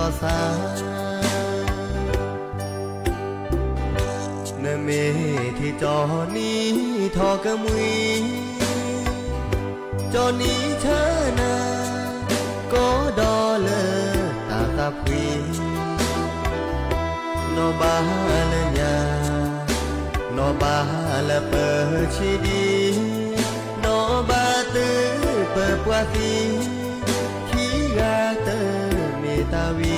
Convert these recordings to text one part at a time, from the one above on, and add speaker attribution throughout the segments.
Speaker 1: อสาเนเมที่จอนี้ทอกะมุยจอนี้เธอนาก็ดอเลตาตาพวีนอบาลญานอบาลเปิดชีดีนอบาตือเปิดปวาสีขี้กาเตอเมตาวี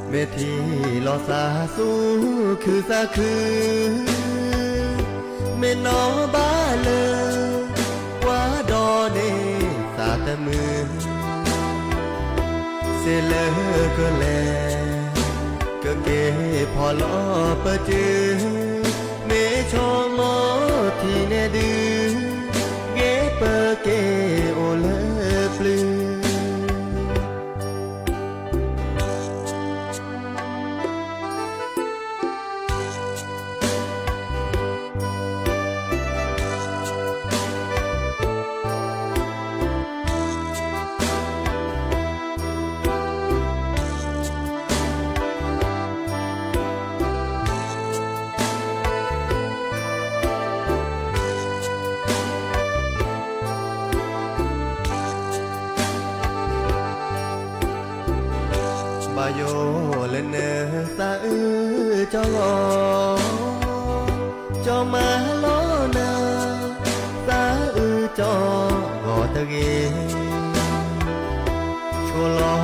Speaker 1: เมทีลอสาสูคือสาคือเมนอบาเลว่าดอเนสาตะมือเสเลก็แลก็เกพอลอปะจือเมชอมอที่เนดือเกเปเกโอเลปลือบาโยเลเนสาจอจอมาลอนาสาจอกอตะเกชัวลอ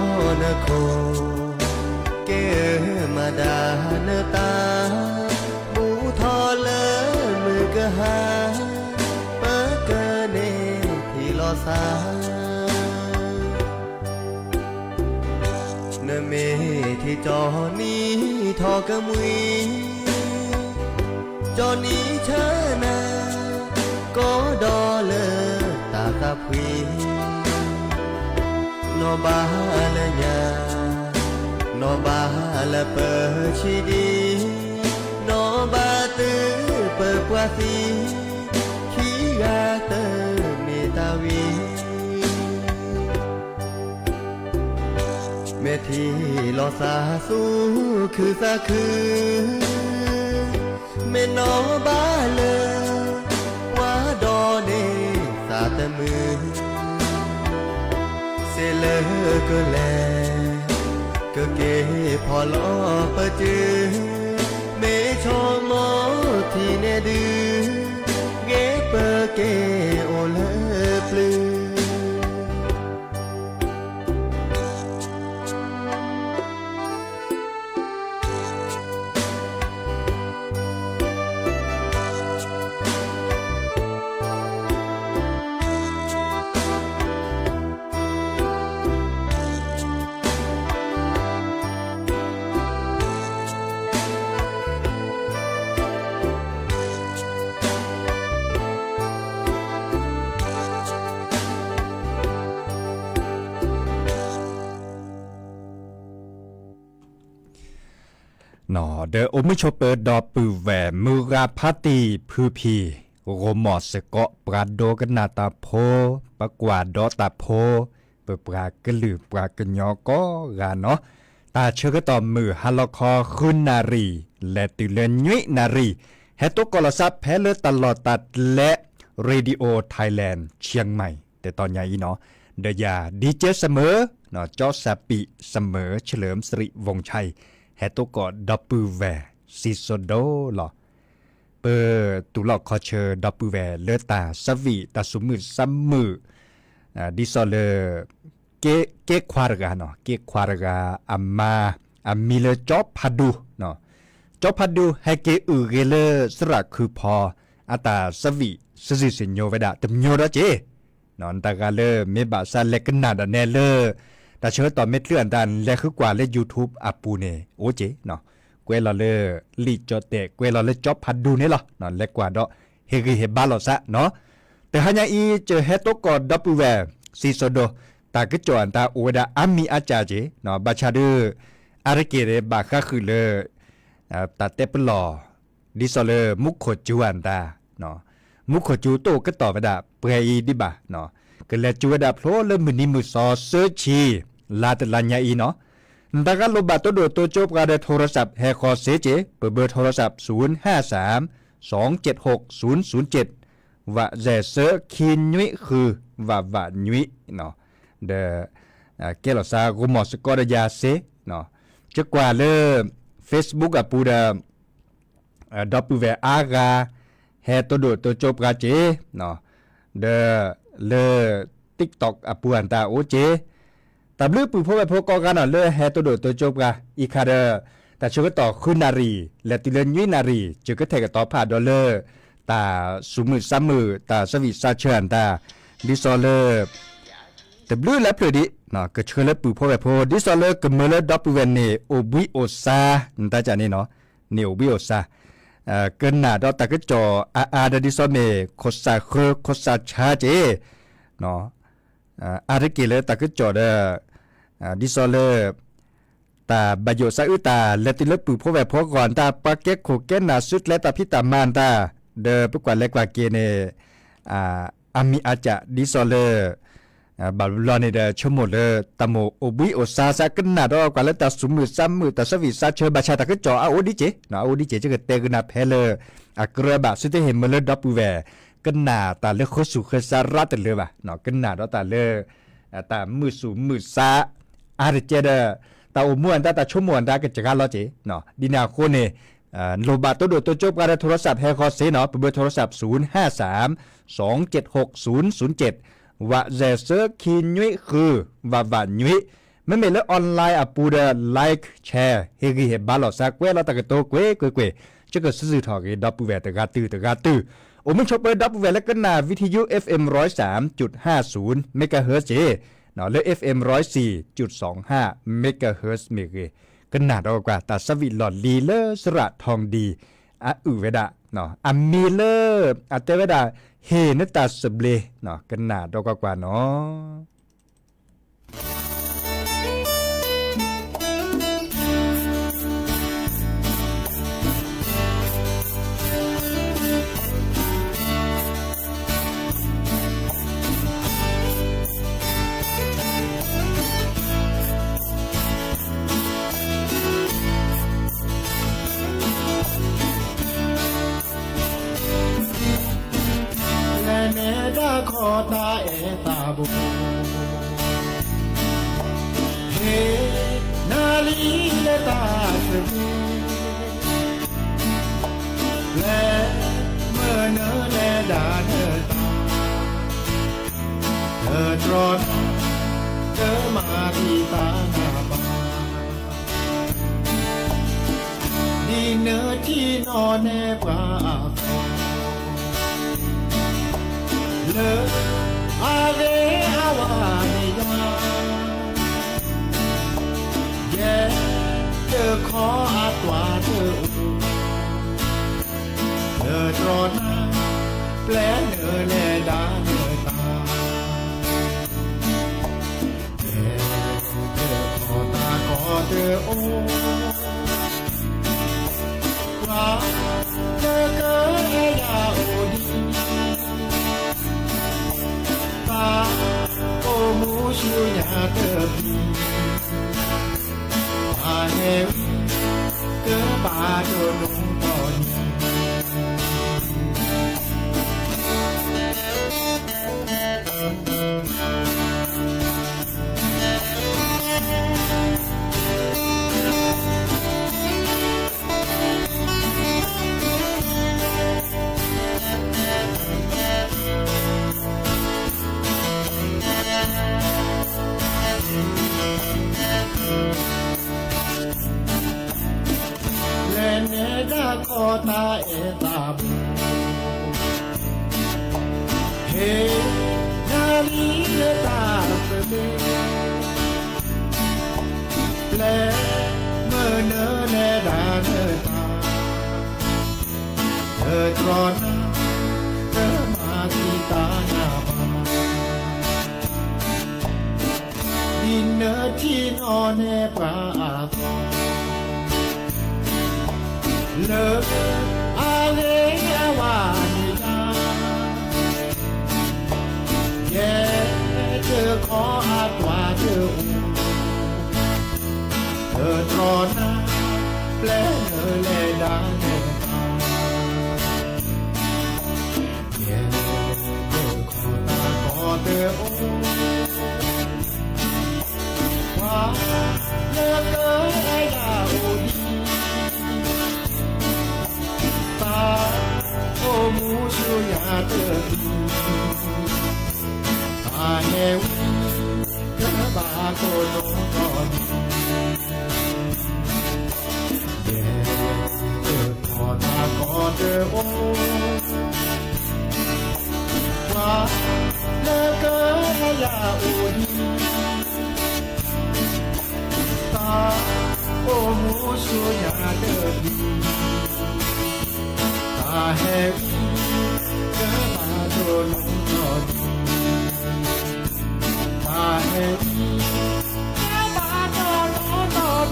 Speaker 1: นโคเกมาดานตาบูทอเลมือกะหาเปกะเนที่ลอสาเนเมที่จอนี้ทอกะมุยจอนี้เธอนาก็ดอเลตาตาพวีนอบาลญานอบาลเปิดชีดีนอบาตือเปิดปวาสีขี้กาเตอเมตาวีเมทีลอสาสูคือสาคือเมนอบาเลว่าดอเนสาตะมือเสเลก็แลก็เกพอลอปะจือเมชอมอที่เนดือเกเปเกโอเลปลือ
Speaker 2: หนอเดอโอมิชเปิดดอปือแหวมือราพาตีพือพีโรมอสเกาะปราโดกันนาตาโพปะกวาดอตาโพเปิดปรากลือปรากญอก็กาเนาะตาเชื่อก็ต่อมือฮัลคอคุนนารีและติเลนยุยนารีเฮตุกลซับแพ้เลือตลอดตัดและเรดิโอไทยแลนด์เชียงใหม่แต่ตอนใหญ่เนาะเดียาดีเจเสมอเนาะจอสปีเสมอเฉลิมสิริวงชัยเฮตุกอดับปือแวซิโซโดหรอเปอตุลอกคอเชอดับปือแวเลอตาสวีตาสุมือซัมมือดิซอเลเกควารกาเนาะเกควารกาอัมมาอัมมิเลจอบพัดูเนาะจอบพัดูให้เกอือเกเลสระคือพออาตาสวีสซิสิโยเวดาตมโยดาเจนอนตากาเลเมบาซาเลกนาดาเนเลแต่เชื่อต่อเม็ดเลื่อนดันและคือกว่าเล่น YouTube อาปูเนโอเจเนาะเกวลาเลลีจอเตเกวลาเลจอบพัดดูนี่หรอเนาะเล็กกว่าดอกเฮกิเฮบาลอซะเนาะแต่หยังอีเจอเฮตกอดับแวซีโซโดตากจอนตาโอดาอามีอาจาเจเนาะบาชาเดอารเกเรบาคาคือเลตาเตปลอดิซอเลมุขโคจวนตาเนาะมุขโคจูโตก็ต่อไปดาเปรอีดิบะเนาะ ก็เลยจูดาโพลเลมือนี้มือซอเซอร์ชีลาตลาญาอีเนาะดังนั้นลบบัตรตัวตัวจบการโทรศัพท์แฮคอเซเจเปิดเบอร์โทรศัพท์053 276 007ว่าแจเซอร์คินยุยคือว่ายุยเนาะเดเกลซากุมอสกอดยาเซเนาะจะกว่าเลย Facebook อ่ะปูดาดับเบิลเวอากาแฮตัวจบกาเจเนาะเดเล TikTok อ่ะปูอันตาโอเจตับลือปูพบไปพบกันเนาะเลแฮตัวจบกาอีคาเดแต่ชกต่อคุณนารีและติเลนยุยนารีจึงก็เทกต่อผ่าดอลเลอร์ตาสุมือซ้ำมือตาสวิซาเชิญตาดิซอเลอร์แต่บลูและเพลดิเนาะก็เชื่อแล้วปู่พ่อแบบพ่อดิซอเลอร์ก็เมื่อแล้วดับเบิลเนโอบิโอซาตาจานี่เนาะเนโอบิโอซาเกินหน้าดอตาก็จออาดดิซอเมโคซาเคอโคซาชาเจเนาะอาร์เกเลตาก็จอเดดิซอเลอร์ตาบายโยซาอุตาและติเลปู่พ่อแบบพ่อก่อนตาปากเก็กโคเกนนาสุดและตาพิตามานตาเดอปกว่าเล็กกว่าเกเนอามีอาจจะดิซอเลอร์บาลอนเนเดชั่วโมงเลตามโอบิโอซาซากันนาดอกว่าแล้วตาสุมือซ้ำมือตาสวิซาเชบาชาตาก็จ่ออาโอดิเจเนาะโอดิเจจะเกิดเตกนาเพลกระบะสุดที่เห็นมาเลยดับเบิลแวกันนาตาเลโคสุเคซารัตเลยว่ะเนาะกันนาดอตาเลตามือสูมือซาอาร์เจเดตาโอมวนตาชั่วโมงตาก็จะการล้อเจเนาะดินาโคเนโลบาตัวจบการโทรศัพท์แฮคอเซเนาะเบอร์โทรศัพท์053 276 007ว่าแจเซอร์คินยุยคือว่ายุยไม่มีเลยออนไลน์อ่ะปูเดอไลค์แชร์เฮกิเฮบาลอสักเวลาตะกโตเกวจะก็ซื้อถอกีดับเวตะกาตื้อโอ้มันชอบเปิดดับเวแล้วก็นาวิทยุ FM 103.50 เมกะเฮิรตซ์เจเนาะเลย FM 104.25 เมกะเฮิรตซ์เมกะก็นาดอกว่าตาสวิหลอดลีเลอร์สระทองดีเวดาเนาะมีเลอร์เตเวดาเฮนตาสเบลเนาะก็นาดอกว่าเนาะ
Speaker 3: ขอตาตาบุเฮนาลีเลตาสบีและเมื่อเนอแลดาเธอตาเธอตรอนเธอมาที่ตาหน้าบ้านดีเนื้อที่นอนแนบอาเลอาเรอาวาเนียแย่เธอขออาตวาเธอเธอตรอนาแปลเนอแลดาเนอตาเธอขอตาขอเธอโอ้ว่าเธอเกิดยาโอดีโอ้มูชูยาเตอบีอาเฮวเกิดบาโดนุงตอนขอตาตาบุเฮนาลีเลตาเปเบแลเมื่อเนอแลดาเนอตาเธอตรอนเธอมาที่ตาหน้าบ้านดินเนอที่นอนแนบอาฟเลอาเลอาวานิยาแย่ ออาตัวเธออูเธอทอนาแปลเธอแลดังเธอเย่เธอขอตาขอเธออูว่าเลิกเกินไอ้ดาวดีตาโอมูชูยาเธอตาเฮวีเธอบาโกโนตอนเย่เธอขอตาขอเธอโอว่าเลิกเกินไอ้ดาวดีตาโอมูชูยาเธอดีตาเฮวีเธอบาโกโนตอนตาเฮวีเธอบาโกโนตอน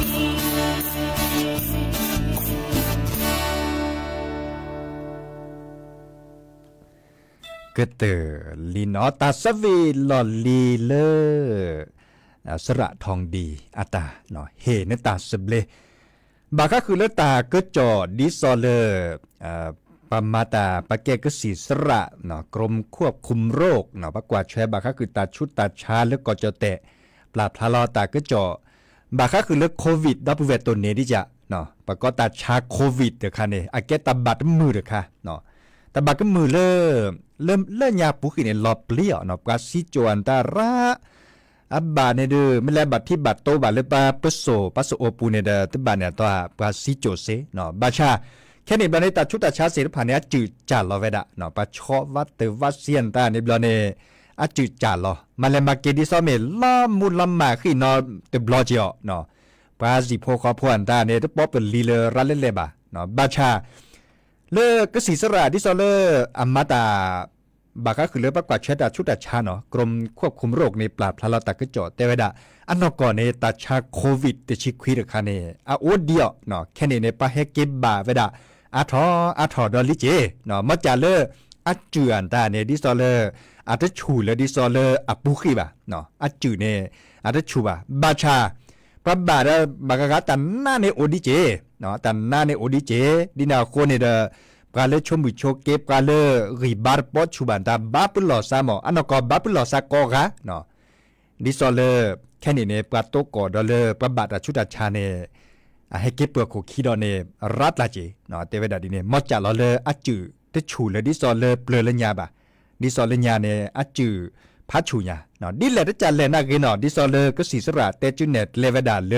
Speaker 2: ก็เตอลีนอตาสวีลอลีเลสระทองดีอาตาเนาะเฮเนตาสเบลบาก็คือเลตาก็จอดิซอเลปมาตาปะเกก็สีสระเนาะกรมควบคุมโรคเนาะปะกว่าแชบาก็คือตาชุดตาชาแล้วก็จะเตะปราบพลาลอตาก็จอบาก็คือเลือกโควิดดับเวตตัวเนดิจะเนาะปะก็ตาชาโควิดเด้อค่ะเนี่ยอาเกตาบัดมือเด้อค่ะเนาะตาบัดก็มือเริ่มยาปุกเนี่ยลอเปลี่ยเนาะปาซิโจอันตาระอับบาเนี่ยเด้อไม่แลบัดที่บัดโตบัดเลยปาปโซโอปูเนี่ยเด้อตบาเนี่ยตัวปาซิโจเซเนาะบาชาแค่นี้บาเนี่ยตาชุดตาชาเสรผ่านเนี่ยจืดจ่าลอเวดะเนาะปาชอวัดเตวัดเซียนตาเนี่ยบาเนี่ยอะจืดจ่าลอมาเลมาเกดิซอเมลามุลมาขี้เนาะเตบลอจิอเนาะปาสิโพคอพวนตาเนี่ยตป๊อปเป็นลีเลรัลเลบาเนาะบาชาเลกสีสระดิซอเลอมตาบาก็คือเลือกประกวดเชดาชุดตาชาเนาะกรมควบคุมโรคในปราบพลาลตากระจอเตวดาอันนอกก่อนในตาชาโควิดติชิควีรคาเนอาโอเดียเนาะแค่นี้ในปะเฮเก็บบาเวดาอาทอดอลิเจเนาะมาจาเลอาจือนตาเนดิซอเลอาตชูเลดิซอเลอปุขีบาเนาะอาจือเนอาตชูบาบาชาปะบาดบากะตันนาเนโอดิเจเนาะตันนาเนโอดิเจดินาโคเนเดปาเลชมุโชเกปาเลริบาร์ปอชูบันตาบาปลอซามออันนกบาปลอซากอกะเนาะดิซอเลแค่นี้เนปาโตกอดอเลปะบาดชุดาชาเนให้เก็บเปลือกโคคีดอเนรัดลาเจเนาะเตเวดาดิเนมอจาลอเลอะจือเตชูเลดิซอเลเปลือเลญาบาดิซอเลญาเนอะจือพัชูญาเนาะดิเลตจาเลนาเกเนาะดิซอเลก็สีสระเตจุเนตเลเวดาเล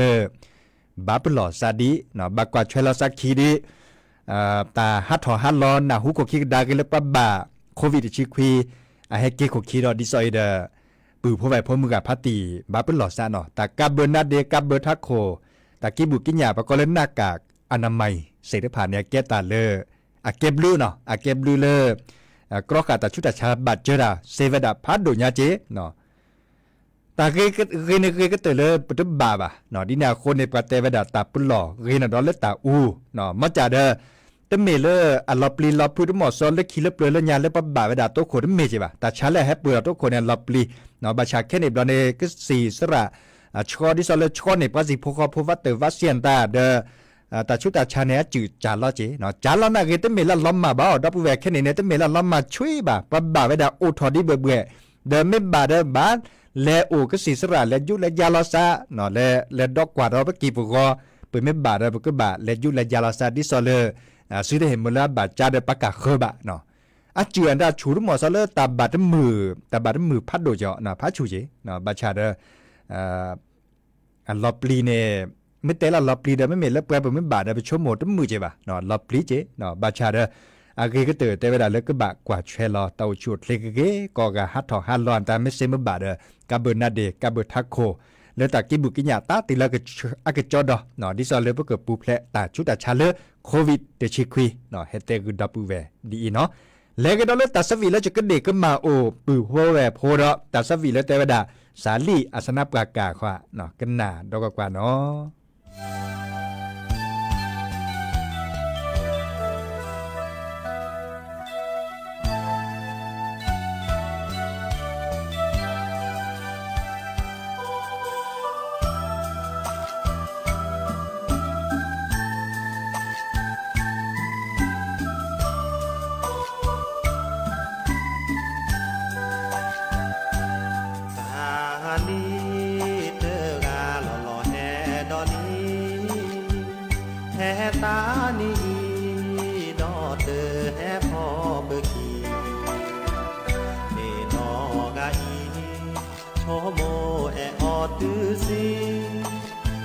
Speaker 2: บาปลอซาดิเนาะบากว่าเชลาซักคีดิตาฮัทถอฮัทลอนนะฮูโคคิดากิเลปะบาโควิดชิควีให้เกโคคิดอดิซอยเดปือผู้ไว้พ่อมือกับพัตตีบาเป็นหลอดซาเนาะแต่กับเบอร์นาเดกับเบอร์ทักโคแต่กิบุกิญญาปะก็เล่นหน้ากากอนามัยเสด็จผ่านเนี่ยแก้ตาเลอะเก็บลูเนาะอะเก็บลูเลกรอกาตาชุดตาชาบัดเจราเซเวดาพัดโดญาเจเนาะตาเกก็เตเลปุตบาบะเนาะดินาโคในปะเตเวดาตาปุลลอเรนดอลเลตาอูเนาะมาจาเดตเมเลอะลอปลีลอพูดหมอซอนเลคิเลเปลเลญาเลปะบาเวดาโตโคดเมจิบะตาชาเลแฮปเปอร์โตโคเนลอปลีเนาะบาชาแค่ในบลาเนก็สีสระชอดิซอเลชอในปะสิโพคอโพวัตเตวัสเซียนตาเดตาชุตาชาเนจืดจาลอเจเนาะจาลอนาเกตเมลลอมมาบ่ดับเวแค่ในเตเมลลอมมาช่วยบะปะบาเวดาโอทอดิเบเดเมบาเดบาเลโอก็สีสระเลยุเลยาลอซาเนาะเลดอกกว่าเราปะกีปุกอเปเมบาเดปะก็บาเลยุเลยาลอซาดิซอเลซื้อได้เห็นหมดแล้วบาดจาเดปะกะเคบะเนาะอาเจือนดาชูรหมอซะเลตาบาดมือพัดโดจอนะพัดชูเจเนาะบาชาเดลอปลีเนไม่แต่ละลอปลีเดไม่เมแล้วแปลบ่ไม่บาดไปชมหมดมือเจบะเนาะลอปลีเจเนาะบาชาเดอาเกก็เตอแต่เวลาเลิกก็บะกว่าเชลอเตาชุดเลกเกก็กะฮัดถอฮัดลอนตาไม่เซมบาดกะเบนาเดกะเบทักโคเลตากิบุกิญญาตาติละกะอากะจอดอเนาะดิซอเลปะกะปูเพลตาชุดตาชาเลโควิดเตชิควีเนาะเฮเตกุดับเวดีเนาะเลกะดอเลตาสวีเลจะกะเดกะมาโอปูโฮเวโพดอตาสวีเลเตวดาสาลีอาสนะปรากาควะเนาะกันนาดอกกว่าเนาะ
Speaker 1: โชโมแอออดดื้อซี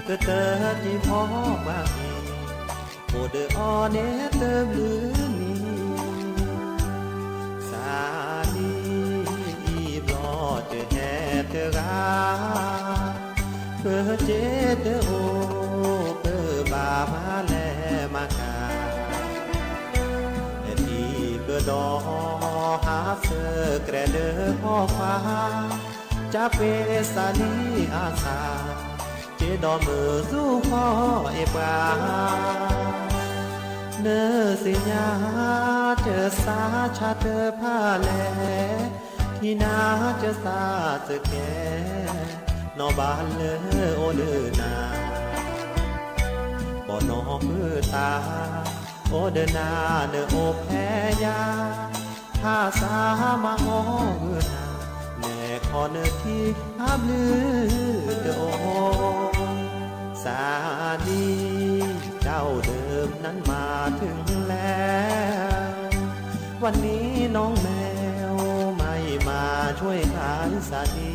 Speaker 1: ก็เติร์ดที่พ่อบางโอเดออเนเติมลือนีสาดีอีบลอเจอแฮเตราเพื่อเจเตโอเพื่อบามาแลมากาเอ็ดีเพื่อดอหาเสอแกรเดอพ่อฟ้าจะเปสานีอาสาเจดอมือสู้พ่อเอปราเนอสิญาเจอสาชาเธอผ้าแลที่นาเจอสาเจอแกนอบานเลอโอเลือนาบ่นอมือตาโอเดนาเนอโอแพ้ยาถ้าสามาโอเอือนาแน่ขอเนอที่อาบลือเดโอสาดีเจ้าเดิมนั้นมาถึงแล้ววันนี้น้องแมวไม่มาช่วยขายสาดี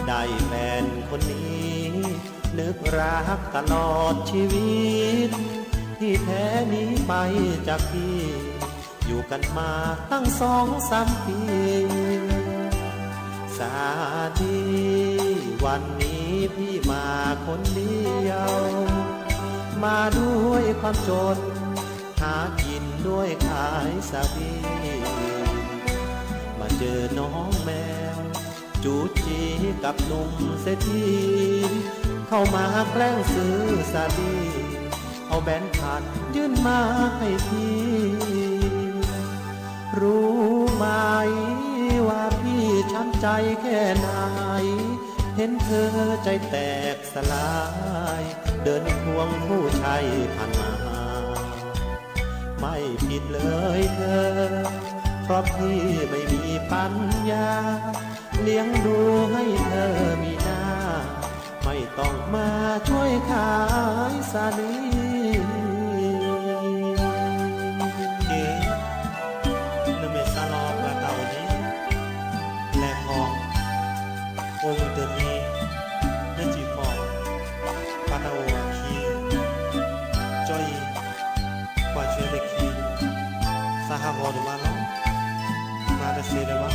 Speaker 1: ได้แฟนคนนี้นึกรักตลอดชีวิตที่แท้นี้ไปจากพี่อยู่กันมาตั้ง2-3 ปีสาดีวันนี้พี่มาคนเดียวมาด้วยความจนหากินด้วยขายสาดีมาเจอน้องแมวจูจีกับหนุ่มเศรษฐีเข้ามาแกล้งซื้อสาดีเอาแบนพันยื่นมาให้พี่รู้ไหมว่าพี่ช้ำใจแค่ไหนเห็นเธอใจแตกสลายเดินควงผู้ชายผ่านมาไม่ผิดเลยเธอเพราะพี่ไม่มีปัญญาเลี้ยงดูให้เธอมีหน้าไม่ต้องมาช่วยขายสาลีle message la taudi le hong o de ni ne ti fo pa ta o ki joy kwa chue de ki sa ha go de ma lo ma de se de ma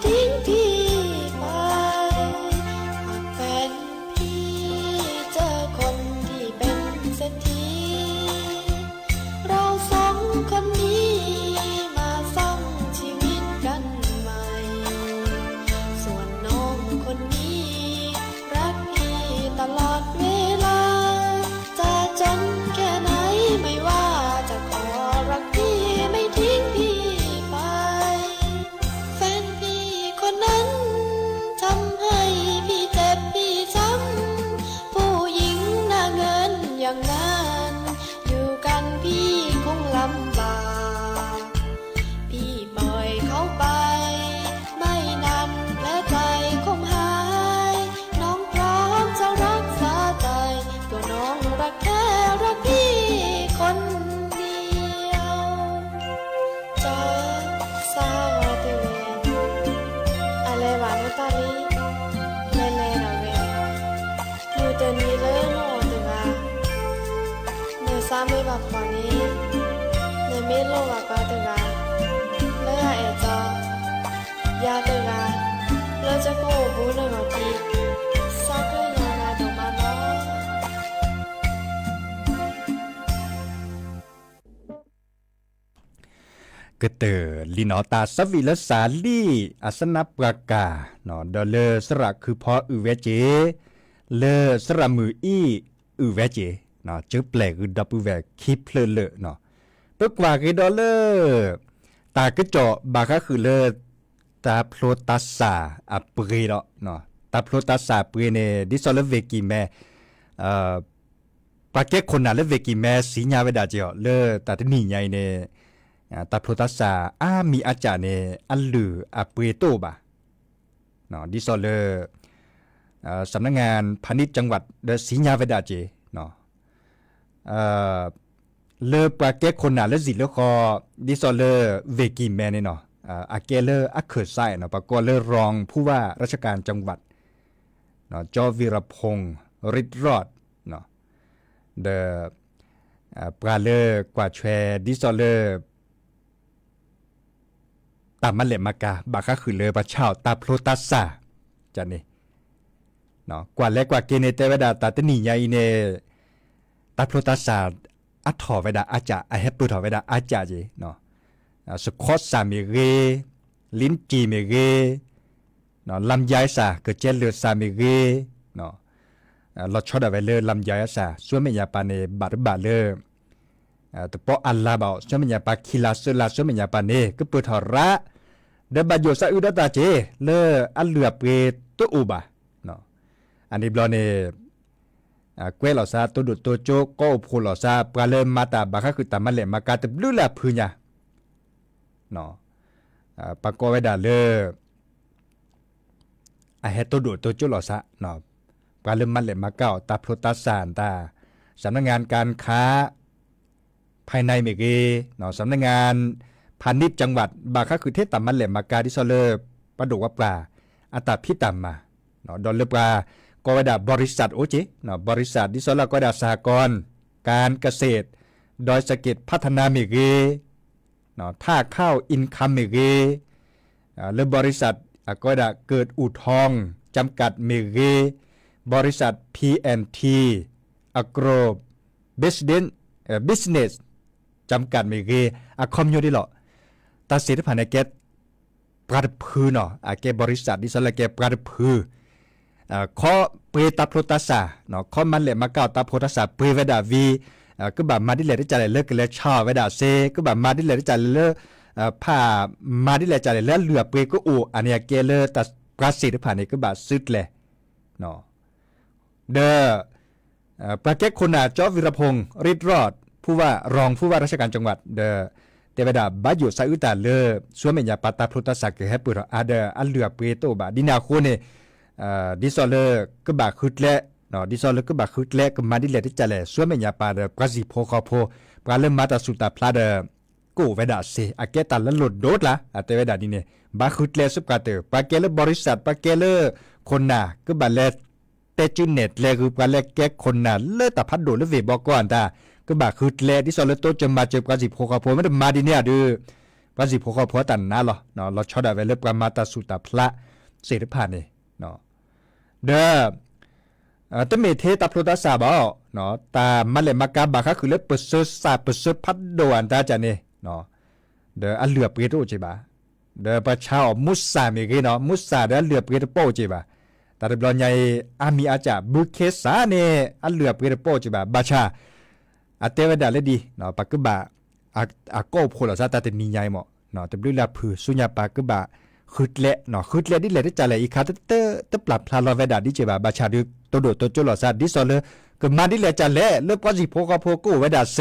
Speaker 4: ทิ้งพี่ไปหากแฟนพี่เจอคนที่เป็นเศรษฐีเราสองคนนี้มาสร้างชีวิตกันใหม่ ส่วนน้องคนนี้รักพี่ตลอดเวลา จะจนแค่ไหนไม่ว่าจะขอรักพี่ไม่ทิ้งพี่ไป แฟนพี่คนนั้นทำให้พี่เจ็บพี่ช้ำผู้หญิงหน้าเงินอย่างนั้นอยู่กันพี่คงลำบากพี่ปล่อยเขาไปไม่นานแผลใจคงหายน้องพร้อมจะรักษาใจตัวน้องรักแค่รักพี่คนเดียวจะสาวเตเวอะไรวะนุตาลีเลเลนะเวนูเตนีเลโนเตวาเนซาเมบะฟอนีเนเมโลวะปาเตวาเลอะเอจอยาเตวาเลจะโกบูโนโนทีซาเกยานาโดมาโน
Speaker 2: กเตอลีนอตาสวิลสาลีอัสนปรากาเนาะดอเลสระคือพออือเวเจเลสระมืออีอือเวเจเนาะจึกแปลคือดับอือเวคิเพลเลเนาะปกว่าคือดอเลตากระจอบาคะคือเลตาโพลตัสสาอะปรีเนาะตาโพลตัสสาปรีเนดิซอลเวกิแมปาเกคนน่ะเลเวกิแมสีญาเวดาเจอเลตาตนี่ใหญ่เนตาโพลตัสสามีอาจารย์เนอัลลืออะเปโตบาเนาะดิซอลเลสำนักงานพาณิชย์จังหวัดเดสีญาเวดาเจเนาะเลปาเกคนน่ะเลสิเลคอดิซอลเลเวกิแมเนเนาะอาเกเลอักเขอไซเนาะปากอเลรองผู้ว่าราชการจังหวัดเนาะจอวีรพงษ์ฤทธิ์รอดเนาะเดปราเลกว่าแชดิซอลเลตามมันเลมากาบาคะคือเลปะชาวตาโพลตัสซาจันนี่เนาะกว่าแลกว่าเกเนเตเวดาตาตนี่ใหญ่เนตาโพลตัสซาอัทถอเวดาอาจาอะเฮปุถอเวดาอาจาเจเนาะสคอสซาเมเรลิ้นจีเมเรเนาะลำไยซาเกเจเลซาเมเรเนาะเราชอบเอาไว้เลยลำไยซาส่วนไม่ยาปาเนบาร์บาเลแต่พออัลลาบ่ส่วนไม่ยาปาคิลาสลาส่วนไม่ยาปาเนก็เปิดถอระเดบาโยซาอุดาตาเจเลอัลเลือเปตุอุบาเนาะอันนี้บลอเนเกวลอซาตัวดุตัวโจก็พูลอซาปลาเลมาตาบาคะคือตามาเลมากาตบลูลาพืญาเนาะปากอเวดาเลอะเฮตัวดุตัวโจลอซาเนาะปลาเลมาเลมาเก้าตาโพลตัสสานตาสำนักงานการค้าภายในเมเกเนาะสำนักงานพาณิชย์จังหวัดบาคะคือเทตามาเลมากาดิซอเลประดุว่าปลาอัตาพิตามมาเนาะดอลเลปลากอดาบริษัทโอเจเนาะบริษัทดิซอลากอดาสหกรณ์การเกษตรดอยสะเก็ดพัฒนาเมเกเนาะท่าข้าวอินคัมเมเกและบริษัทกอดาเกิดอู่ทองจำกัดเมเกบริษัท P&T Agro Business จำกัดเมเกคอมยูดิหรอตาเสถผ่านในเกตปราดพือเนาะเกบริษัทดิซอลเกปราดพือข้อเปตาโพลตัสซาเนาะข้อมันเลมาเก้าตาโพลตัสซาเปเวดาวีก็แบบมาดิเลได้จ่ายเลิกกันแล้วชาเวดาเซก็แบบมาดิเลได้จ่ายเลิกผ้ามาดิเลจ่ายแล้วเหลือเปก็อูอันนี้เกเลตัสปราสิทธิ์ผ่านนี่ก็แบบซึดเลยเนาะเดปราเกคนน่ะจอวิรพงษ์ฤทธิ์รอดผู้ว่ารองผู้ว่าราชการจังหวัดเตเวดาบายุซาอุตาเลส่วนเมียปาตาโพลตัสซาเกเฮปุระอาเดอัลเหลือเปโตบาดินาโคเนดิซอลก็บาคึดและเนาะดิซอลก็บาคึดและก็มาดิเลที่จะแลส่วนเมียปาเดปราซิโพคอโพปราเลมาตาสุตาพลาเดกูเวดาเซอาเกตัลละหลุดโดดละเตเวดาดิเนบาคึดและสุกาเตปาเกเลบริษัทปาเกเลคนน่ะก็บาเลเตจิเน็ตเลคือปาเลแกคนน่ะเลตาพัดโดเลเวบอกก่อนตาก็บาคึดและดิซอลโตจะมาเจอปราซิโพคอโพไม่ได้มาดิเนี่ยดื้อ ว่าสิพวกเขาพอตันนะหรอเนาะเราชอดเอาไว้เล็บประมาตาสุตาพระเสด็จผ่านนี่เนาะเด้อตเมเทตาพลุตาสาบ่เนาะตามาเลมากาบาคะคือเล็บเปเซสาเปเซพัดโดอันตาจันนี่เนาะเด้ออันเหลือเปรตโอจิบาเด้อประชามุสซามีเกเนาะมุสซาเด้อเหลือเปรตโปจิบาแต่เดบลอนใหญ่อามีอาจาบุเคสาเนี่ยอันเหลือเปรตโปจิบาบาชาอาเตวดาเลดีเนาะปากกบะอาโกโพลซาตาเตนีใหญ่หมอเนาะแต่บลิลาผือสุญญาปากกบะคึดเละเนาะคึดเละดิเลได้จ่าเลยอีคาเตปลับพลาลอเวดาดิเจบาบาชาดิตัวโดตัวโจลอซาดิซอเลก็มาดิเลจ่าเละเลิกว่าสิโพกโพกูเวดาเซ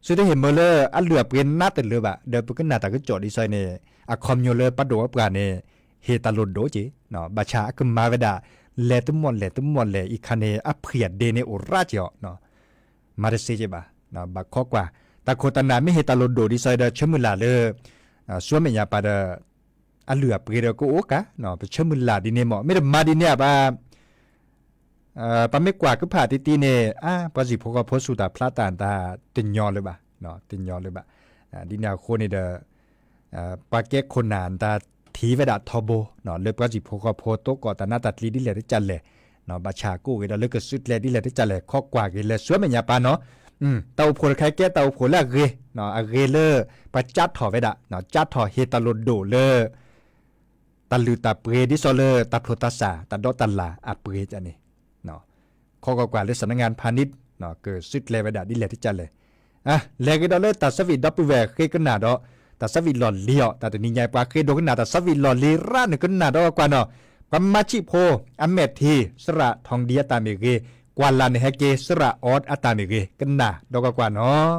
Speaker 2: สุดที่เห็นเมื่อเลยอันเหลือเปลี่ยนหน้าตื่นเลยบะเดินไปขึ้นหน้าตาก็จอดดีไซน์เนี่ยอะคอมโยเลยปัดโดว่าปราเนี่ยเฮตาลุนโดจีเนาะบาชาก็มาเวดาเลตุมอนเลยอีคันเนี่ยอัพเพียดเดเนอุราจิเนาะมาเดซีเจบาเนาะบักข้อกว่าแต่โคตนาไม่เฮตาลุนโดดีไซน์เดอร์เชื่อมือลาเลยส่วนเมียปาเดออันเหลือเปลี่ยนก็โอกะเนาะไปเชื่อมือลาดีเนหมอไม่ได้มาดีเนี่ยปะปะไม่กว่าก็ผ่าตีเนี่ยปะสิพวกเขาโพสุตาพลาตานตาตินยอเลยบะเนาะตินยอเลยบะดินาโคนี่เดปาเก็กคนนานตาทีเวดาทอโบเนาะเลิกปะสิพวกเขาโพโตก่อตาหน้าตัดลีดิเลได้จันเลยเนาะบาชากูก็เลิกก็สุดเลยดิเลได้จันเลยข้อกว่ากันเลยสวยเหมือนยาปาเนาะเตาโพลใครแก้เตาโพลละเรเนาะเรเลอปะจัดถอเวดาเนาะจัดถอเฮตาโลโดเลตาลือตาเปรดิโซเลตาโพตาสาตาดอตันลาอะเปรจันนี่เนาะข้อกว่าเลยสำนักงานพาณิชย์เนาะเกิดสุดเลยเวดาดิเลที่จันเลยเลกดอเลยตัดสวิตดับเบิลแวร์เคกันหนาดอตัดสวิตหลอนเลี้ยวแต่ตัวนี้ใหญ่กว่าเคโดกันหนาตัดสวิตหลอนเลี้ยร่านกันหนาดอกว่าเนาะปัมมาชิโพอเมทีสระทองดีตาเมเกกวาลานเฮเกสระออดอัตาเมเกกันหนาดอกกว่าเนาะ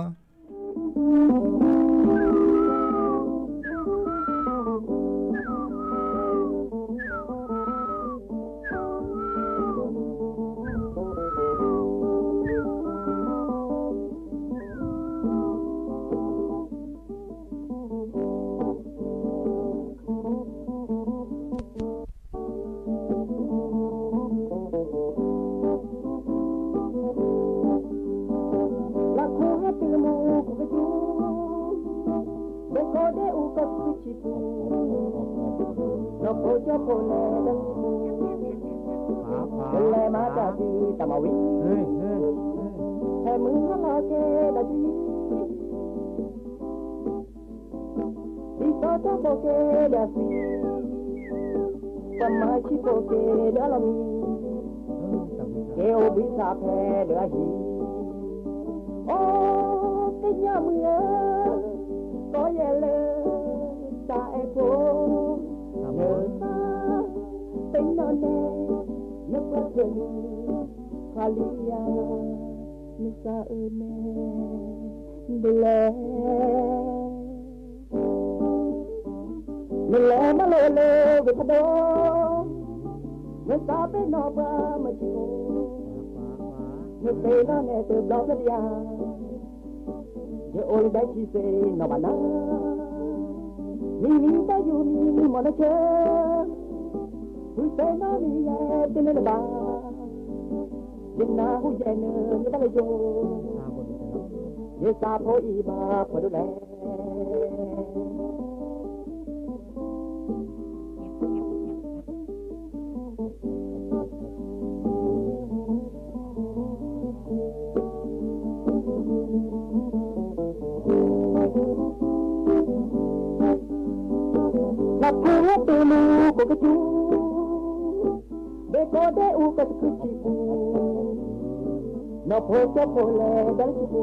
Speaker 5: No posso pole dal cibo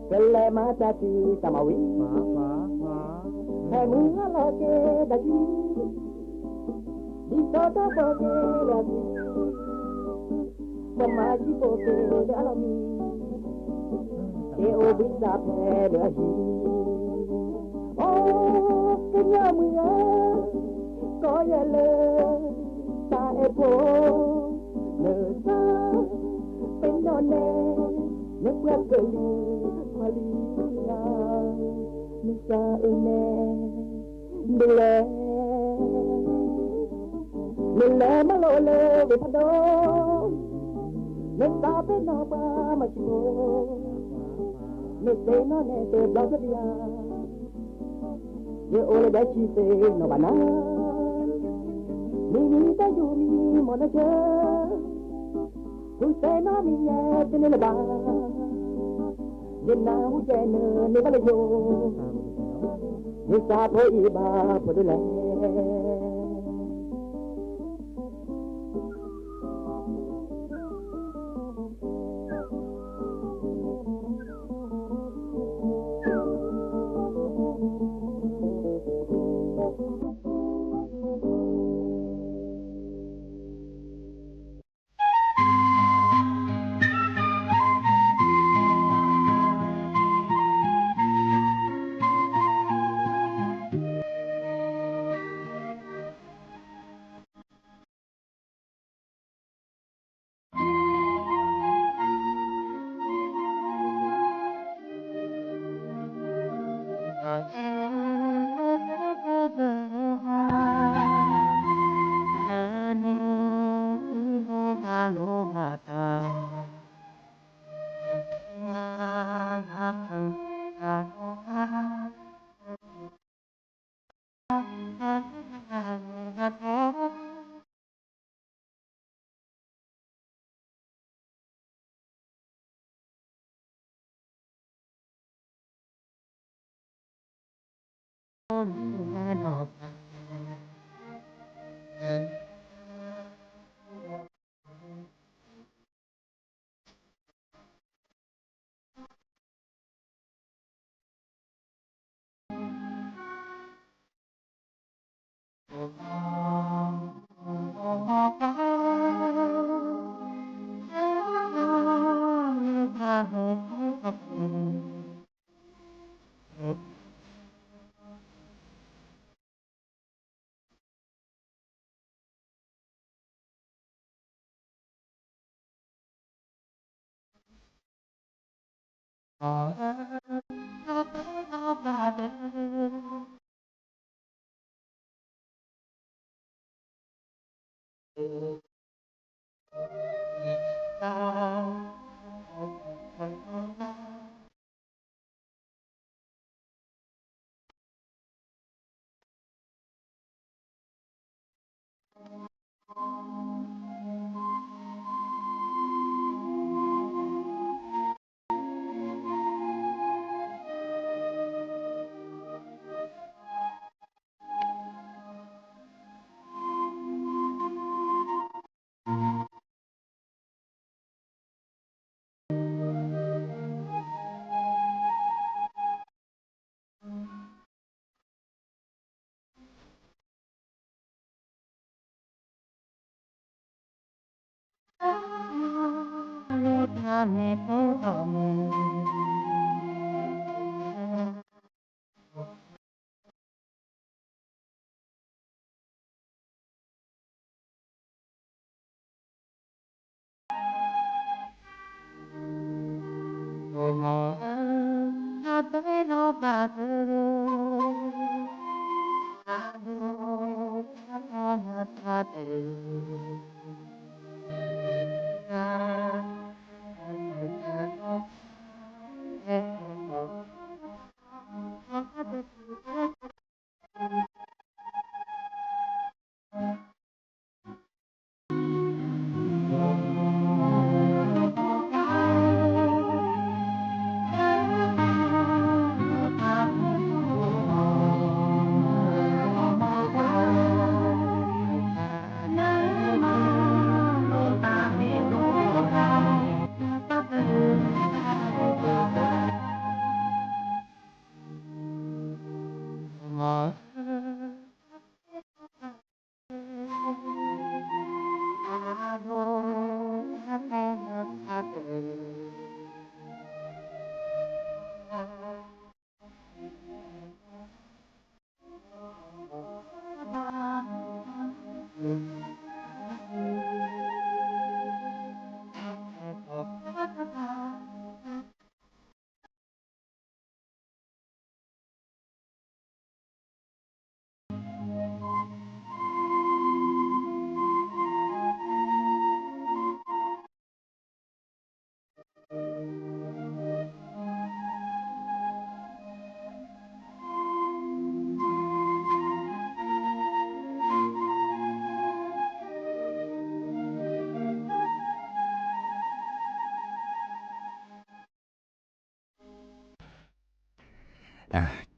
Speaker 5: Quelle matati tamawi E muhala che da gi Di sotto poche la gi Samaji poche da la mi E obisa pe da gi Oh che nyamuya Koyele Ta e po Ne sa Penone Ne kwakeli Malia Nisa une Bile Bile malole Vipado Ne sabe no ba machibo Ne se no ne te blagadia ye ole da chi se no bana ni ni ta ju mi mo na che tu se no mi ye te ne ba ye na hu je ne ba le yo ye sa po i ba po de le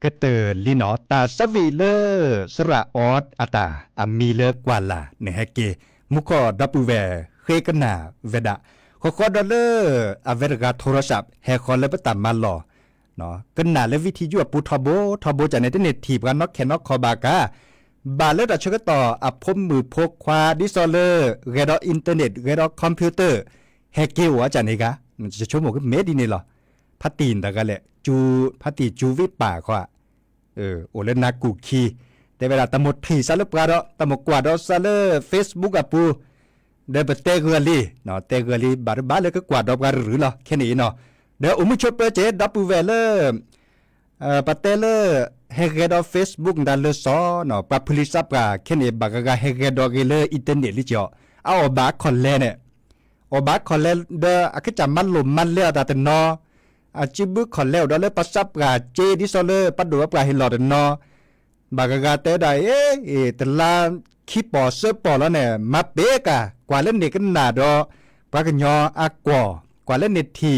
Speaker 2: ก็เตอลีเนาะตาสวีเลอสระออดอาตาอามีเลกว่าล่ะเนฮเกมุขอดับเวเคกันนาเวดาขอดอเลอเวรกาโทรศัพท์เฮคอลเลปตามมาลอเนาะกันนาเลวิธียั่วปูทบจากในเน็ตทีบกันนอกแคนนอกคอบากาบาเลดัชกต่ออพมมือพกควาดิซอเลอร์เรดออินเทอร์เน็ตเรดอคอมพิวเตอร์แฮกเกวะจานี่กะจะชั่วโมงก็เมดินี่หรอพัตีนตะกะแหละจูพัตีจูวิป่าขวาโอเลนากูคีแต่เวลาตะหมดผีซะลึปราดอตะหมดกว่าดอซะเลอ Facebook อ่ะปูเดบเตกอลีเนาะเตกอลีบาร์บาเลก็กว่าดอกกันหรือล่ะแค่นี้เนาะเดี๋ยวอุมุชเปเจดับปูเวเลปะเตเลเฮเกดอ Facebook ดันเลซอเนาะปะพลิซับกะแค่นี้บากะเฮเกดอเกเลอินเทอร์เน็ตลิจ่อเอาบาคอนเลเนี่ยอบาคอนเลเดอะกะจะมันลมมันเลตาตะเนาะอาจิบุคอนเลดอเลปัสซับกะเจดิซอเลปัดดูปะฮิลอดเนาะบากะเตได้ตะลาคีปอเซปอแล้วเนี่ยมาเปกะกว่าเล่นเด็กกันนาดอปะกะญออากว่าเล่นเน็ตที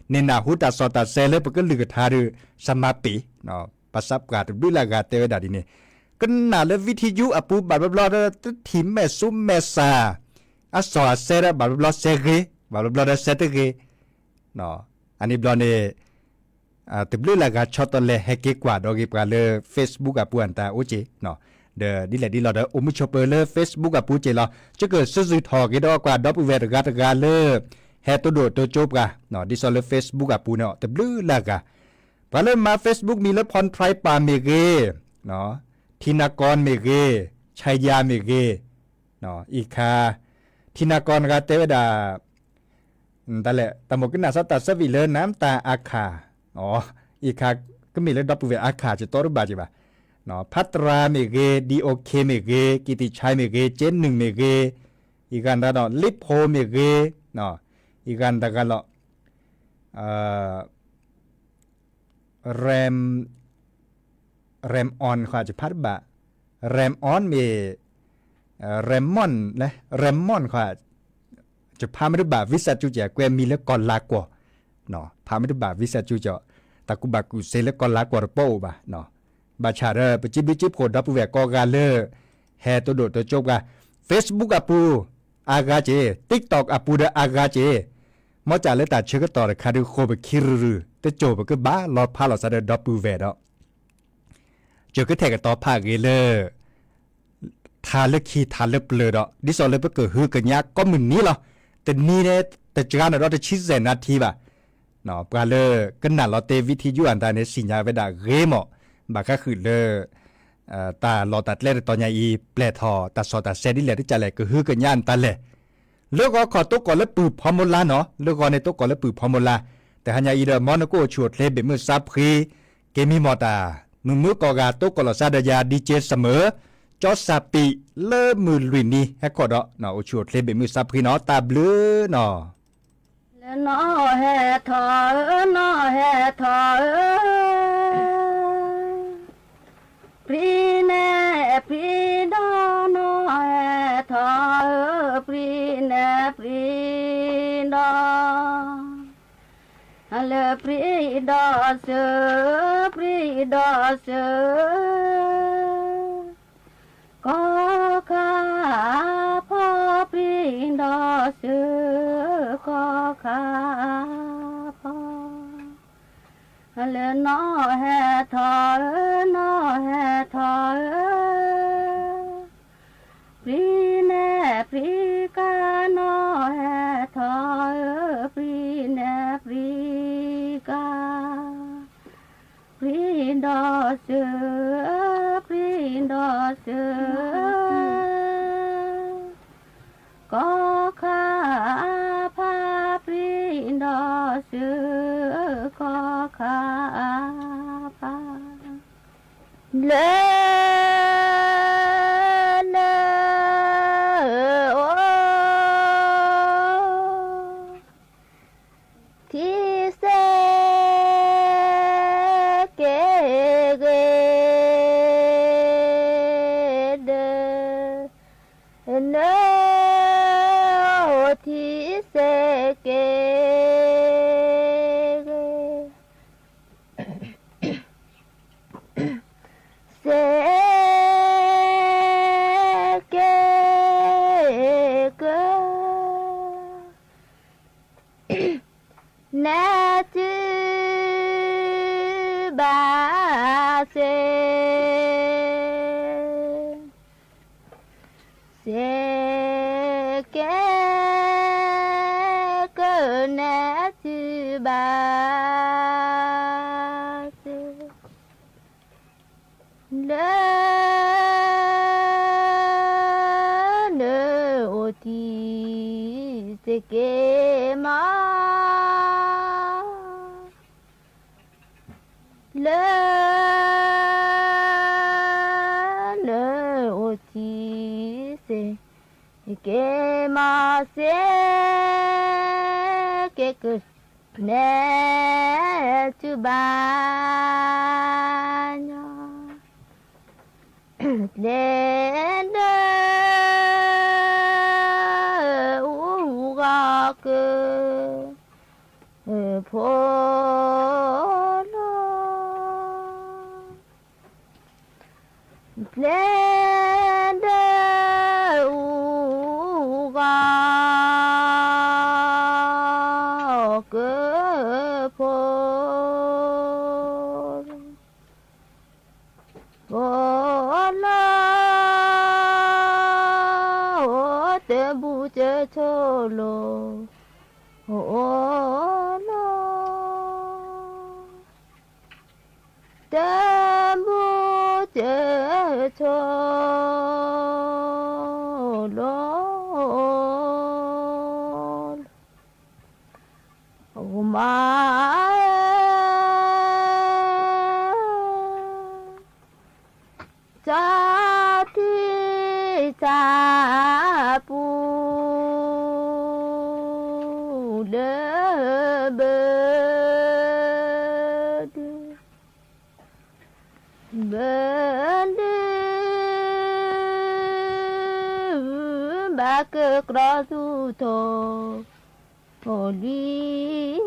Speaker 2: เนนาหูตาซอตาเซเลปะกะลือทารุสมาปีเนาะปัสซับกะบิลากะเตวดาดินี่กันนาเลวิธียุอปูบาบลอทีแม่ซุมแม่ซาอะซอเซระบาบลอเซเกบาบลอเซเตเกเนาะอันนี้บลอเนี่ยติบลือละกะช็อตเลเฮเกกว่าดอกิปกะเล Facebook อะปูอันตาโอเจเนาะเดดิแลดิลอดอุมุชอเปเล Facebook อะปูเจลอจะเกิดซุทอกิดอกว่าดอปเวรกะตะกะเลเฮตโดโตจบกะเนาะดิซอเล Facebook อะปูเนาะติบลือละกะปะเลมา Facebook มีเลพรไพรปาเมเกเนาะทินากรเมเกชัยยาเมเกเนาะอีคาทินากรกะเตวดาตะแหละตะหมกกินนาสตาสวิเลน้ำตาอาคาอีกค่ะก็มีเรื่องดับเบิลอาขาจะต่อรูปบาจิบะเนาะพัตราเมเกดีโอเคเมเกกิติชัยเมเกเจนหนึ่งเมเกอีกันดาเนาะลิปโฮเมเกเนาะอีกันดากันเนาะแรมออนค่ะจะพัดบะแรมออนเมแรมมอนนะแรมมอนค่ะจะพาไม่ได้บาวิสัจูเจแกวมีแล้วก่อนลากว่าเนาะพาไม่ได้บาวิสัจูเจตะกุบักุเซเลกอลากวรโปบะเนาะบาชาเรปจิบิจิโพดับเวกอกาเลแฮตัวโดตัวจบกะ Facebook อะปูอากาเจ TikTok อะปูเดอากาเจมอจาเลตาเชกตอคาดิโคบคิรุตะโจบกบ้าลอพาลอซาเดดับเวดอเจอก็แทกต่อภาคเลทาเลคีทาเลเปลดอดิซอเลเปกฮือกันยากก็มึนนี้หรอแต่นี่เนี่ยแต่จานเราจะชิเซนาทีบะเนาะปลาเลกันน่ะเราเตวิธียุอันตาในสิญญาเวดาเรมอบาก็คือเลตาเราตัดเล่ตอนใหญ่แปลทอตัดสอตัดเซดิเลที่จะแหลกก็ฮือกันย่านตาเลยเลือกก็ขอตุกก่อนแล้วปืบพอมลาเนาะเลือกก็ในตุกก่อนแล้วปืบพอมลาแต่หันยาอีเดมอนโกชวดเลเบมือซับพรีเกมีมอตามือกอกาตุกก่อนซาดายาดีเจเสมอจอสปีเลมือลุยนี่แฮกก็ดอเนาะชวดเลเบมือซับพรีเนาะตาเบลเนาะ
Speaker 5: นอแฮทอนอแฮทอปรีเนปรีดอนอแฮทอปรีเนปรีดอเลปรีดอเสปรีดอเสก็ข้าพ่อปรีดอเสก็ข้าพ่อเลนอแฮทอนอแฮทอปรีเนปรีกานอแฮทอปรีเนปรีกาปรีดอเสปรีดอเสก็ข้าพาปรีดอเสก็ข้าพาเลโอที่เสเกเกเดเนที่เสเกเก
Speaker 4: que n'est-tu basse le ne oti se quema le ne oti se quema se que n'est-tu bagne les deux ouga que polo les deux ouga que polo te buje cholo no te buje cholo cha thi cha pu le bơ ba cơ cro su thô holy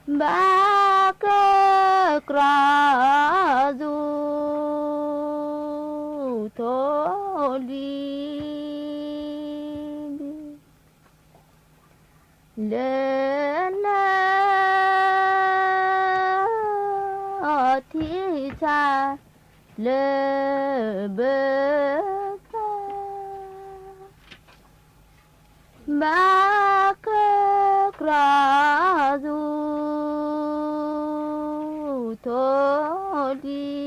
Speaker 4: ba cơ cro su thô holy lên thì cha lơ bơ ba cơ cra du thô đi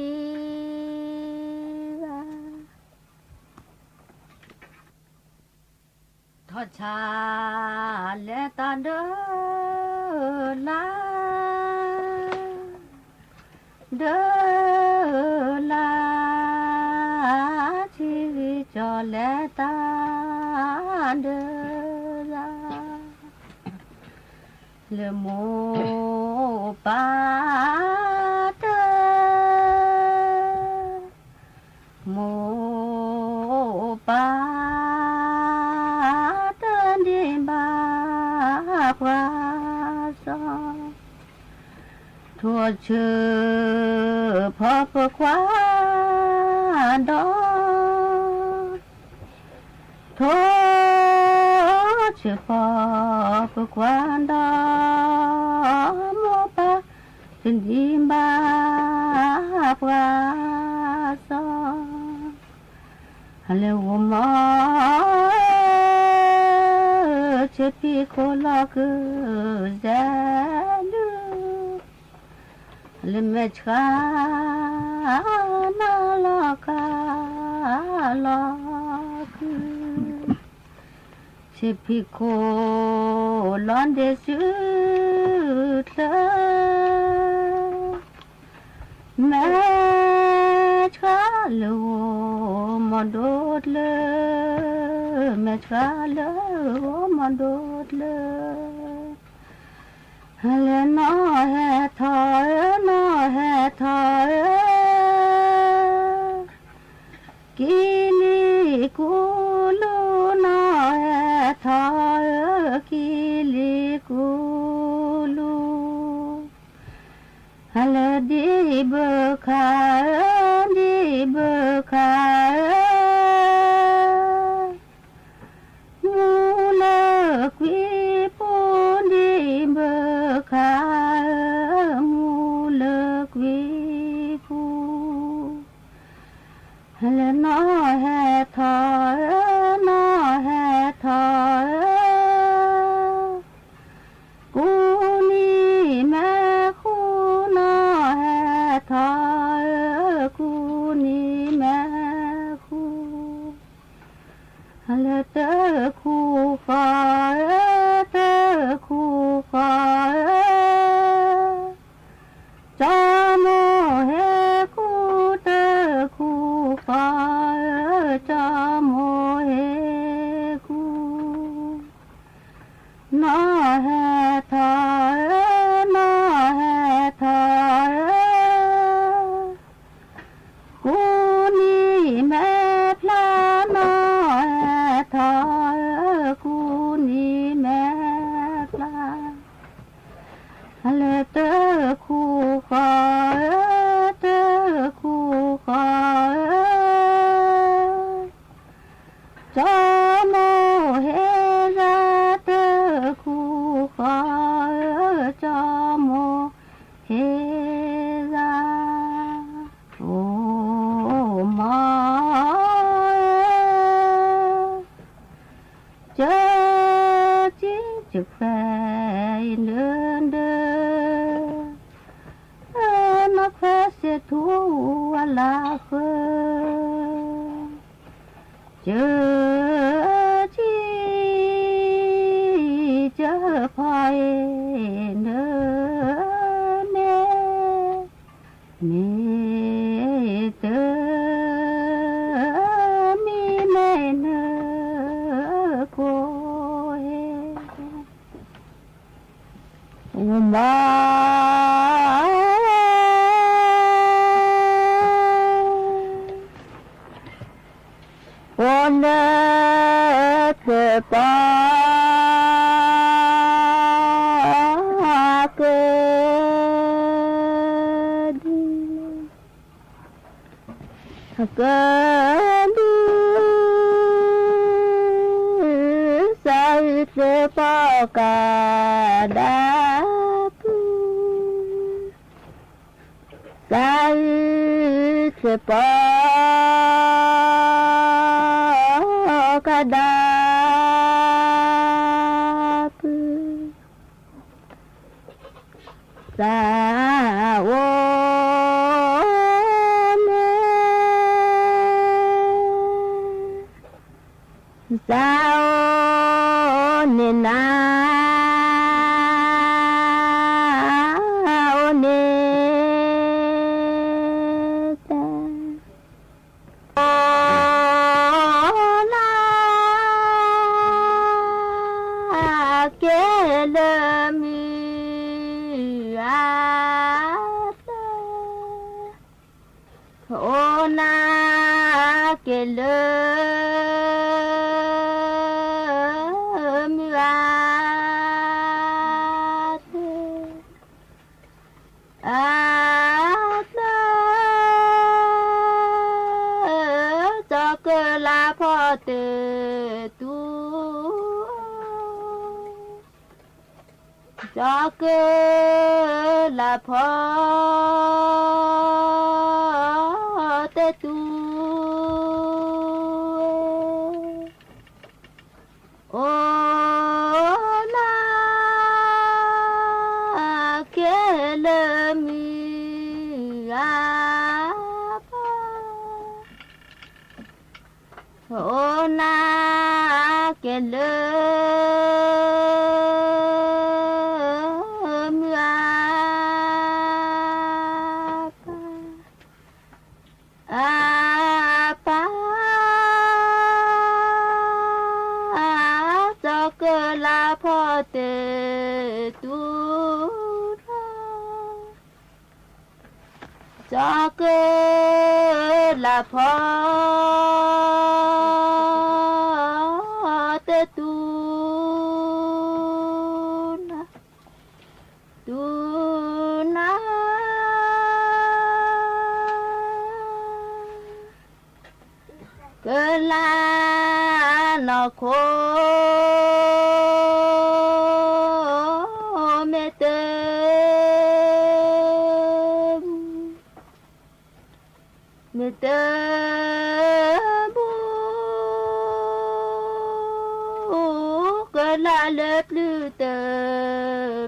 Speaker 4: thọ cha lệ ta đơ la chi cho lệ ta đơ la le mô pa tơ mô pa tơ đi ba qua so thua chưa phó phơ quá đó thua chưa phó phơ quá đó mô ba trên đi ba qua so halo mơ chết bị khô lo cứ ra nước lên mẹ cha na lo ca lo cứ chết bị khô lon để giữ thơ mẹ cha lo mà đốt lơ mẹ cha lo mà đốt lơ hãy nó hè thở kí li cú lu nó hè thở kí li cú lu hãy đi bờ khá ngu lơ quý pôn đi bờ khá ngu lơ quý pôn
Speaker 5: le no he tho no he tho cu ni me khu no he tho cu ni me khu le te khu fa te khu fa cha mo he khu te khu fa cha mo he khu no he tha no he tha cu ni me pla no he tha cu ni me pla le te khu fa te khu fa cha mo he ra te khu fa cha mo he ra o ma cha chi chữ phải lớn đơ nó phải sẽ thu là khơ chớ chi chớ phải nữa nè nè tớ mi mẹ nơ cô ma on te pa ke di sai te pa ka da sai te pa ka da sa wo ne sa o ne na o ne ta o na ke le mi ona ke le cho cơ la phò từ tu cho cơ la phò tê tu ô la ke le mi a ô na ke le mi a pa cho cơ la phò tê tu cho cơ là phò tê tu na cơ la nó khô mê tơ
Speaker 6: bu que la le plus te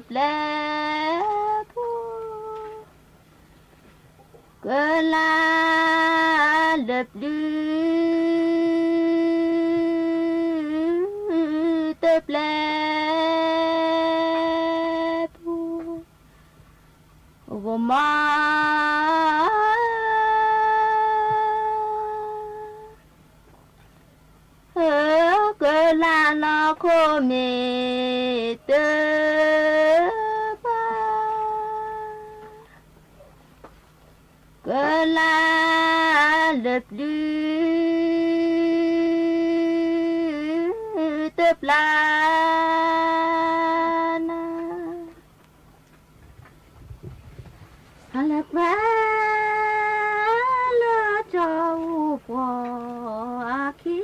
Speaker 6: plaît que la le plus te plaît pour moi que la commette que la le plus te plane à la belle châu của khi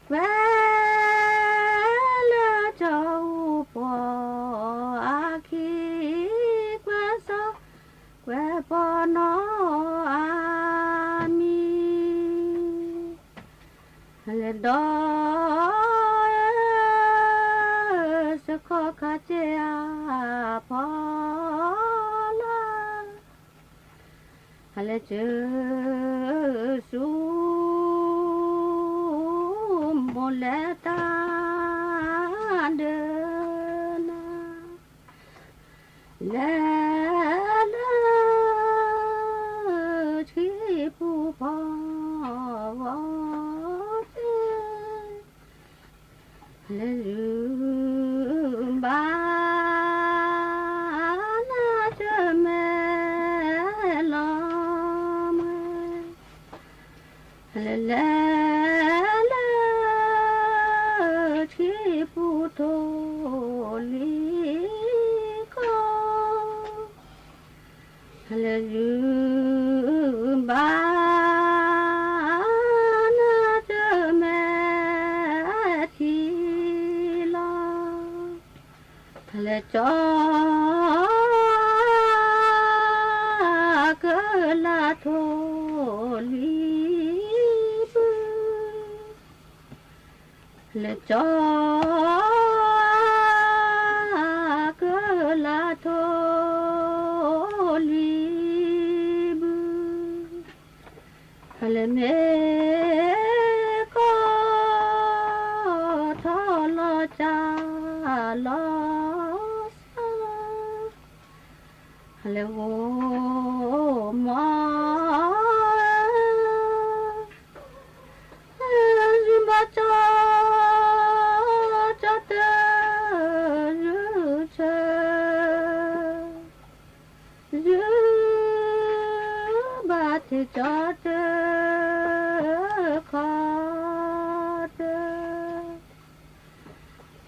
Speaker 6: belle châu của khi qua sao que bono ami le do se ko ka che a pala le che su moleta de la cho que la tholibe le cho que la tholibe le me ko tholo cha lo le wo ma zumba cha cha te che ba te cha te kha te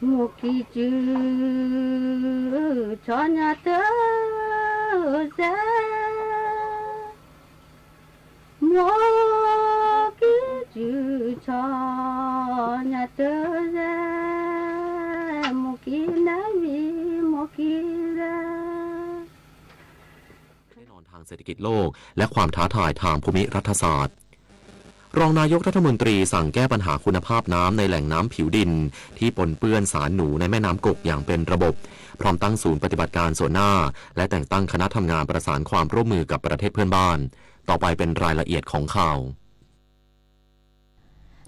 Speaker 6: mo ki chu cha nya te mo ki chu cha nya te mo ki na vi mo ki ra
Speaker 7: แน่นอนทางเศรษฐกิจโลกและความท้าทายทางภูมิรัฐศาสตร์รองนายกรัฐมนตรีสั่งแก้ปัญหาคุณภาพน้ำในแหล่งน้ำผิวดินที่ปนเปื้อนสารหนูในแม่น้ำกกอย่างเป็นระบบพร้อมตั้งศูนย์ปฏิบัติการส่วนหน้าและแต่งตั้งคณะทำงานประสานความร่วมมือกับประเทศเพื่อนบ้านต่อไปเป็นรายละเอียดของข่าว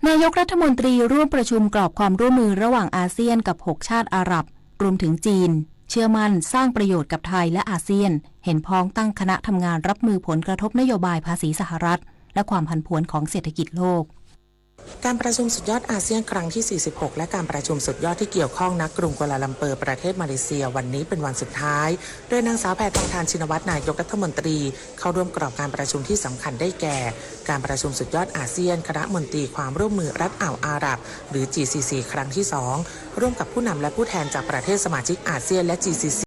Speaker 7: น
Speaker 8: ายกรัฐมนตรีร่วมประชุมกรอบความร่วมมือระหว่างอาเซียนกับ6ชาติอาหรับรวมถึงจีนเชื่อมั่นสร้างประโยชน์กับไทยและอาเซียนเห็นพ้องตั้งคณะทำงานรับมือผลกระทบนโยบายภาษีสหรัฐและความผันผวนของเศรษฐกิจโลก
Speaker 9: การประชุมสุดยอดอาเซียนครั้งที่ 46 และการประชุมสุดยอดที่เกี่ยวข้องณกรุงกัวลาลัมเปอร์ประเทศมาเลเซียวันนี้เป็นวันสุดท้ายโดยนางสาวแพทองธารชินวัตรนายกรัฐมนตรีเข้าร่วมกรอบการประชุมที่สำคัญได้แก่การประชุมสุดยอดอาเซียนคณะมนตรีความร่วมมือรัฐอ่าวอาหรับหรือ GCC ครั้งที่ 2 ร่วมกับผู้นำและผู้แทนจากประเทศสมาชิกอาเซียนและ GCC